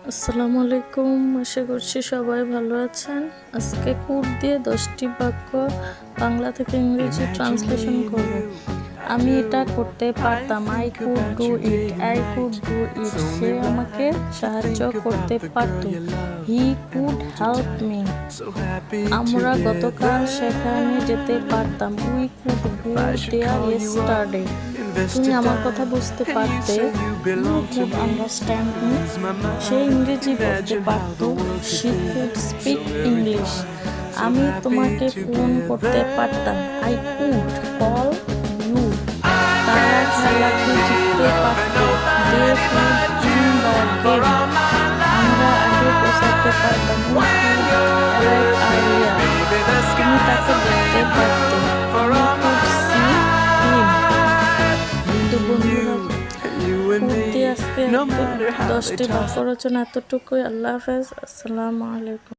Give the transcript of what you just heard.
আসসালামু আলাইকুম, আশা করছি সবাই ভালো আছেন। আজকে কুড দিয়ে 10টি বাক্য বাংলা থেকে ইংরেজি ট্রান্সলেশন করব। আমি এটা করতে পারতাম, I could do it, I could do it. সে আমাকে সাহায্য করতে পারত, হি কুড হেল্প মি। আমরা গতকাল সেখানে যেতে পারতাম, we could go there yesterday. তুমি আমার কথা বুঝতে পারতে, ইউ কুড আন্ডারস্ট্যান্ড মি। সে ইংরেজি বলতে পারত, শি কুড স্পিক ইংলিশ। আমি তোমাকে ফোন করতে পারতাম, আই কুড কল ইউ। তারা খেলাতে জিততে পারত, they could win the game. আমরা আগে পৌঁছাতে পারতাম, উই কুড অ্যারাইভ আর্লিয়ার। তুমি তাকে দেখতে পারতে, ইউ কুড সি হিম। তো বন্ধুরা, কুর্তি আজকে 10টি বাক্য রচনা এতটুকুই। আল্লাহ হাফেজ, আসসালামু আলাইকুম।